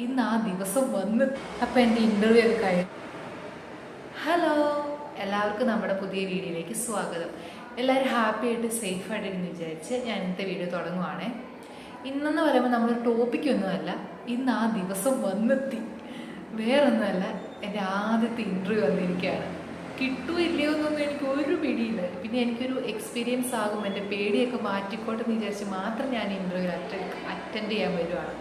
ഇന്ന് ആ ദിവസം വന്ന് അപ്പോൾ എൻ്റെ ഇൻ്റർവ്യൂ ഒക്കെ കഴിഞ്ഞു. ഹലോ, എല്ലാവർക്കും നമ്മുടെ പുതിയ വീഡിയോയിലേക്ക് സ്വാഗതം. എല്ലാവരും ഹാപ്പി ആയിട്ട് സേഫായിട്ടിരുന്ന് വിചാരിച്ച് ഞാൻ ഇന്നത്തെ വീഡിയോ തുടങ്ങുവാണേ. ഇന്നെന്ന് പറയുമ്പോൾ നമ്മളൊരു ടോപ്പിക്കൊന്നുമല്ല, ഇന്ന് ആ ദിവസം വന്നെത്തി. വേറൊന്നുമല്ല, എൻ്റെ ആദ്യത്തെ ഇൻ്റർവ്യൂ വന്നിരിക്കുകയാണ്. കിട്ടുമോ ഇല്ലയോ എന്നൊന്നും എനിക്ക് ഒരു പിടിയില്ല. പിന്നെ എനിക്കൊരു എക്സ്പീരിയൻസ് ആകും, എൻ്റെ പേടിയൊക്കെ മാറ്റിക്കോട്ടെ എന്ന് വിചാരിച്ച് മാത്രം ഞാൻ ഇൻ്റർവ്യൂ അറ്റൻഡ് ചെയ്യാൻ വരുവാണ്.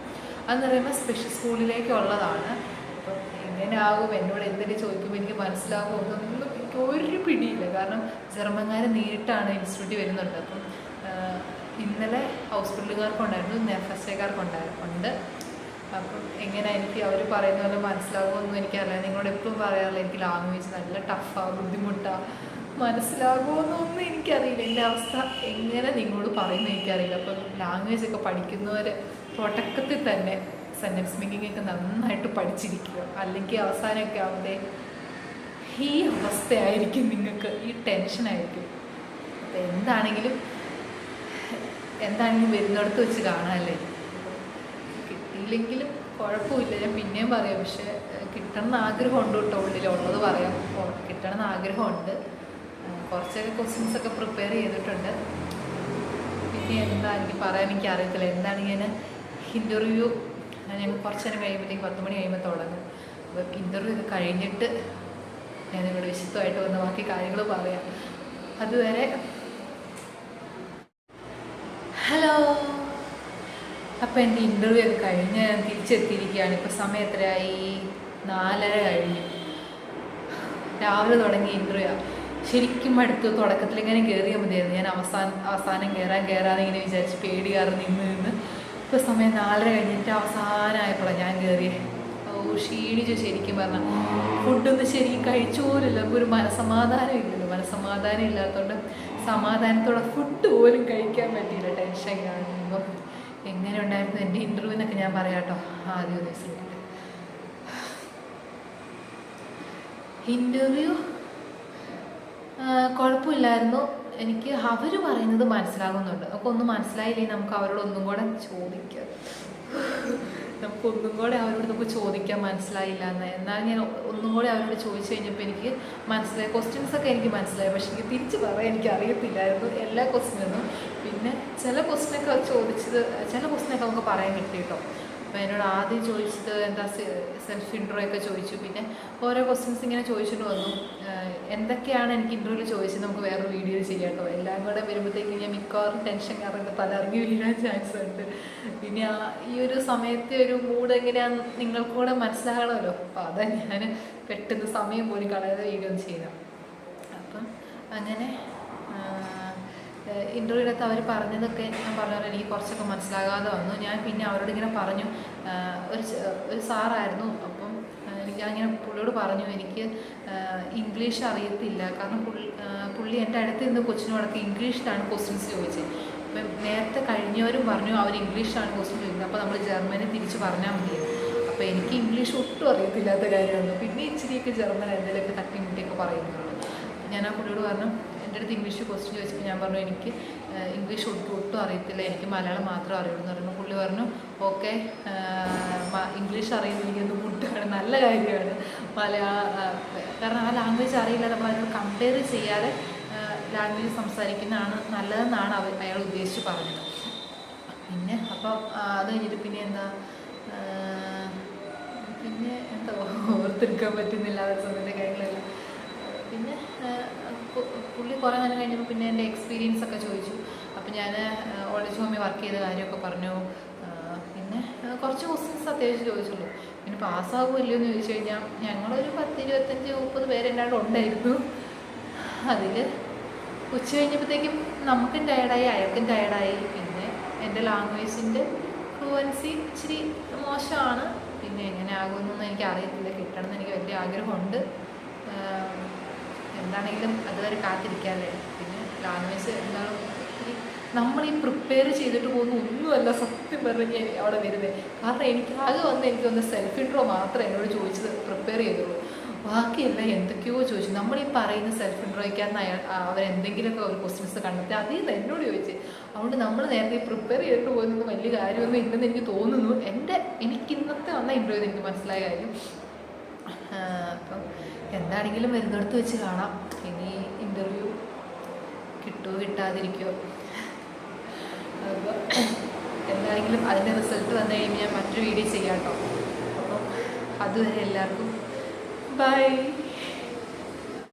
അതെന്ന് പറയുമ്പോൾ സ്പെഷ്യൽ സ്കൂളിലേക്കുള്ളതാണ്. അപ്പം എങ്ങനെ ആകും, എന്നോട് എന്തെങ്കിലും ചോദിക്കുമ്പോൾ എനിക്ക് മനസ്സിലാകുമോ എന്നൊന്നും എനിക്ക് ഒരു പിടിയില്ല. കാരണം ജർമ്മൻകാർ നേരിട്ടാണ് ഇൻസ്റ്റിറ്റ്യൂട്ടിൽ വരുന്നുണ്ട്. അപ്പം ഇന്നലെ ഹോസ്പിറ്റലുകാർക്കുണ്ടായിരുന്നു, ഫസ്റ്റ് ഡേക്കാർക്കുണ്ട്. അപ്പം എങ്ങനെ എനിക്ക് അവർ പറയുന്ന പോലെ മനസ്സിലാകുമെന്നും എനിക്കറിയില്ല. നിങ്ങളോട് എപ്പോഴും പറയാറില്ല, എനിക്ക് ലാംഗ്വേജ് നല്ല ടഫാണ്, ബുദ്ധിമുട്ടാണ്, മനസ്സിലാകുമെന്നൊന്നും എനിക്കറിയില്ല. എൻ്റെ അവസ്ഥ എങ്ങനെ നിങ്ങളോട് പറയുന്നത് എനിക്കറിയില്ല. അപ്പം ലാംഗ്വേജ് ഒക്കെ പഠിക്കുന്നവർ തുടക്കത്തിൽ തന്നെ സെൻറ്റൻസ് മേക്കിംഗ് ഒക്കെ നന്നായിട്ട് പഠിച്ചിരിക്കുക, അല്ലെങ്കിൽ അവസാനമൊക്കെ ആവുമ്പോൾ ഈ അവസ്ഥയായിരിക്കും നിങ്ങൾക്ക്, ഈ ടെൻഷനായിരിക്കും. അപ്പം എന്താണെങ്കിലും വരുന്നിടത്ത് വെച്ച് കാണാമല്ലേ. കിട്ടിയില്ലെങ്കിലും കുഴപ്പമില്ല, ഞാൻ പിന്നെയും പറയാം. പക്ഷെ കിട്ടണമെന്ന് ആഗ്രഹമുണ്ട് കേട്ടോ, ഉള്ളിലുള്ളത് പറയാം. കിട്ടണമെന്ന് ആഗ്രഹമുണ്ട്. കുറച്ചൊക്കെ ക്വസ്റ്റ്യൻസൊക്കെ പ്രിപ്പയർ ചെയ്തിട്ടുണ്ട്. പിന്നെ എന്താ എനിക്ക് പറയാൻ എനിക്കറിയത്തില്ല. എന്താണ് ഇങ്ങനെ ഇൻ്റർവ്യൂ ഞങ്ങൾ കുറച്ച് നേരം കഴിയുമ്പോഴത്തേക്ക് 10 മണി കഴിയുമ്പോൾ തുടങ്ങും. അപ്പോൾ ഇൻ്റർവ്യൂ ഒക്കെ കഴിഞ്ഞിട്ട് ഞാൻ ഇവിടെ വിശദമായിട്ട് വന്ന് ബാക്കി കാര്യങ്ങൾ പറയാം. അതുവരെ ഹലോ. അപ്പോൾ എൻ്റെ ഇൻ്റർവ്യൂ ഒക്കെ കഴിഞ്ഞ് ഞാൻ തിരിച്ചെത്തിയിരിക്കുകയാണ്. ഇപ്പോൾ സമയം എത്രയായി? 4:30 കഴിഞ്ഞു. രാവിലെ തുടങ്ങിയ ഇൻ്റർവ്യൂ ശരിക്കും അടുത്ത്. തുടക്കത്തിൽ ഇങ്ങനെ കയറിയാൽ മതിയായിരുന്നു. ഞാൻ അവസാനം കയറാതെ ഇങ്ങനെ വിചാരിച്ച് പേടി കാരണം നിന്ന് ഇപ്പോൾ സമയം 4:30 കഴിഞ്ഞിട്ട് അവസാനമായപ്പോഴാണ് ഞാൻ കയറിയത്. ക്ഷീണിച്ചു ശരിക്കും പറഞ്ഞാൽ. ഫുഡൊന്നും ശരിക്കും കഴിച്ചു പോലില്ല. നമുക്ക് ഒരു മനസ്സമാധാനം ഇല്ലല്ലോ. മനസ്സമാധാനം ഇല്ലാത്തതുകൊണ്ട് സമാധാനത്തോടെ ഫുഡ് പോലും കഴിക്കാൻ പറ്റിയില്ല, ടെൻഷൻ കാണുമ്പോൾ. എങ്ങനെ ഉണ്ടായിരുന്നു എൻ്റെ ഇൻ്റർവ്യൂ എന്നൊക്കെ ഞാൻ പറയാം കേട്ടോ. ആദ്യം ദിവസം ഇൻ്റർവ്യൂ കുഴപ്പമില്ലായിരുന്നു. എനിക്ക് അവർ പറയുന്നത് മനസ്സിലാകുന്നുണ്ട്. നമുക്കൊന്നും മനസ്സിലായില്ലെങ്കിൽ നമുക്ക് അവരോട് ഒന്നും കൂടെ ചോദിക്കാം. നമുക്ക് ചോദിക്കാൻ മനസ്സിലായില്ല എന്ന്. എന്നാൽ ഞാൻ ഒന്നും കൂടെ അവരോട് ചോദിച്ചു കഴിഞ്ഞപ്പോൾ എനിക്ക് മനസ്സിലായി. ക്വസ്റ്റ്യൻസൊക്കെ എനിക്ക് മനസ്സിലായി. പക്ഷേ എനിക്ക് തിരിച്ച് പറയാൻ എനിക്ക് അറിയത്തില്ലായിരുന്നു എല്ലാ ക്വസ്റ്റ്യനൊന്നും. പിന്നെ ചില ക്വസ്റ്റ്യനൊക്കെ നമുക്ക് പറയാൻ കിട്ടി കേട്ടോ. അപ്പോൾ എന്നോട് ആദ്യം ചോദിച്ചത് എന്താ സെൽഫ് ഇൻട്രോ ഒക്കെ ചോദിച്ചു. പിന്നെ ഓരോ ക്വസ്റ്റ്യൻസ് ഇങ്ങനെ ചോദിച്ചിട്ട് വന്നു. എന്തൊക്കെയാണ് എനിക്ക് ഇൻ്റർവ്യൂവിൽ ചോദിച്ചത് നമുക്ക് വേറൊരു വീഡിയോയിൽ ചെയ്യാം കേട്ടോ. എല്ലാം കൂടെ വരുമ്പോഴത്തേക്കും ഞാൻ മിക്കവാറും ടെൻഷൻ കാരണം തലറിഞ്ഞ് വീഴാൻ ചാൻസ് ഉണ്ട്. പിന്നെ ഈ ഒരു സമയത്തെ ഒരു മൂഡ് എങ്ങനെയാണെന്ന് നിങ്ങൾക്കും കൂടെ മനസ്സിലാകണമല്ലോ. അപ്പോൾ അതാ ഞാൻ പെട്ടെന്ന് സമയം പോലും കളയാതെ വീഡിയോ ചെയ്യാം. അപ്പം അങ്ങനെ ഇൻ്റർവ്യൂവിനകത്ത് അവർ പറഞ്ഞതൊക്കെ ഞാൻ പറഞ്ഞാൽ എനിക്ക് കുറച്ചൊക്കെ മനസ്സിലാകാതെ വന്നു. ഞാൻ പിന്നെ അവരോട് ഇങ്ങനെ പറഞ്ഞു. ഒരു സാറായിരുന്നു. അപ്പം ഞാനിങ്ങനെ പുള്ളിയോട് പറഞ്ഞു എനിക്ക് ഇംഗ്ലീഷ് അറിയത്തില്ല. കാരണം പുള്ളി എൻ്റെ അടുത്ത് നിന്ന് കൊച്ചിനോടൊക്കെ ഇംഗ്ലീഷിലാണ് ക്വസ്റ്റ്യൻസ് ചോദിച്ചത്. അപ്പം നേരത്തെ കഴിഞ്ഞവരും പറഞ്ഞു അവർ ഇംഗ്ലീഷിലാണ് ക്വസ്റ്റ്യൻ ചോദിക്കുന്നത്. അപ്പോൾ നമ്മൾ ജർമ്മനി തിരിച്ച് പറഞ്ഞാൽ മതിയായിരുന്നു. അപ്പോൾ എനിക്ക് ഇംഗ്ലീഷ് ഒട്ടും അറിയത്തില്ലാത്ത കാര്യമാണ്. പിന്നെ ഇച്ചിരിയൊക്കെ ജർമ്മൻ എന്തെങ്കിലുമൊക്കെ തട്ടിമുട്ടിയൊക്കെ പറയുന്നുള്ളൂ. ഞാൻ ആ പുള്ളിയോട് പറഞ്ഞു, എൻ്റെ അടുത്ത് ഇംഗ്ലീഷ് ക്വസ്റ്റ്യൻ ചോദിച്ചപ്പോൾ ഞാൻ പറഞ്ഞു എനിക്ക് ഇംഗ്ലീഷ് ഒട്ടും അറിയത്തില്ല, എനിക്ക് മലയാളം മാത്രമേ അറിയുള്ളൂ എന്ന് പറഞ്ഞു. പുള്ളി പറഞ്ഞു ഓക്കെ, ഇംഗ്ലീഷ് അറിയുന്നില്ലെന്ന് ബുദ്ധിമുട്ടാണ്, നല്ല കാര്യമാണ്. കാരണം ആ ലാംഗ്വേജ് അറിയില്ല, നമ്മൾ അതിനോട് കമ്പയർ ചെയ്യാതെ ലാംഗ്വേജ് സംസാരിക്കുന്നതാണ് നല്ലതെന്നാണ് അയാൾ ഉദ്ദേശിച്ച് പറഞ്ഞത്. പിന്നെ അപ്പോൾ അത് കഴിഞ്ഞിട്ട് പിന്നെ എന്താ ഓർത്തെടുക്കാൻ പറ്റുന്നില്ല ആ സമയത്തെ കാര്യങ്ങളെല്ലാം. പിന്നെ പുള്ളി കുറേ നേരം കഴിഞ്ഞപ്പോൾ പിന്നെ എൻ്റെ എക്സ്പീരിയൻസ് ഒക്കെ ചോദിച്ചു. അപ്പോൾ ഞാൻ ഓൾഡ് ഹോമിൽ വർക്ക് ചെയ്ത കാര്യമൊക്കെ പറഞ്ഞു. പിന്നെ കുറച്ച് ക്വസ്റ്റ്യൻസ് അത്യാവശ്യം ചോദിച്ചുള്ളൂ. പിന്നെ പാസ്സാകുമല്ലോ എന്ന് ചോദിച്ചു കഴിഞ്ഞാൽ ഞങ്ങളൊരു 10, 25, 30 പേരെല്ലാണ്ട് ഉണ്ടായിരുന്നു. അതിൽ ഉച്ച കഴിഞ്ഞപ്പോഴത്തേക്കും നമുക്കും ടയർഡായി, അയാൾക്കും ടയർഡായി. പിന്നെ എൻ്റെ ലാംഗ്വേജിൻ്റെ ഫ്ലുവൻസി ഇച്ചിരി മോശമാണ്. പിന്നെ എങ്ങനെ ആകുമെന്നൊന്നും എനിക്ക് അറിയത്തില്ല. കിട്ടണമെന്ന് എനിക്ക് വലിയ ആഗ്രഹമുണ്ട്. എന്താണെങ്കിലും അതുവരെ കാത്തിരിക്കാമല്ലേ. പിന്നെ ലാംഗ്വേജ് എന്താണ് നമ്മൾ ഈ പ്രിപ്പയർ ചെയ്തിട്ട് പോകുന്ന ഒന്നുമല്ല സത്യം പറഞ്ഞ് അവിടെ വരുന്നത്. കാരണം എനിക്ക് സെൽഫ് ഇൻട്രോ മാത്രമേ എന്നോട് ചോദിച്ചത് പ്രിപ്പയർ ചെയ്തുള്ളൂ. ബാക്കിയെല്ലാം എന്തൊക്കെയോ ചോദിച്ചു. നമ്മളീ പറയുന്ന സെൽഫ് ഇൻട്രോയ്ക്കാന്ന് അവരെന്തെങ്കിലുമൊക്കെ ഒരു ക്വസ്റ്റ്യൻസ് കണ്ടെത്തി അതിൽ നിന്ന് എന്നോട് ചോദിച്ചു. അതുകൊണ്ട് നമ്മൾ നേരത്തെ പ്രിപ്പയർ ചെയ്തിട്ട് പോകുന്നത് വലിയ കാര്യമൊന്നും ഇല്ലെന്ന് എനിക്ക് തോന്നുന്നു. എനിക്ക് ഇന്നത്തെ വന്ന നടന്ന ഇൻ്റർവ്യൂ എനിക്ക് മനസ്സിലായ കാര്യം. അപ്പം എന്താണെങ്കിലും വരുന്നിടത്ത് വെച്ച് കാണാം. ഇനി ഇൻ്റർവ്യൂ കിട്ടുമോ കിട്ടാതിരിക്കുമോ. അപ്പോൾ എന്താണെങ്കിലും അതിൻ്റെ റിസൾട്ട് വന്നു കഴിയുമ്പോൾ ഞാൻ മറ്റൊരു വീഡിയോ ചെയ്യാം കേട്ടോ. അപ്പം അതുവരെ എല്ലാവർക്കും ബൈ.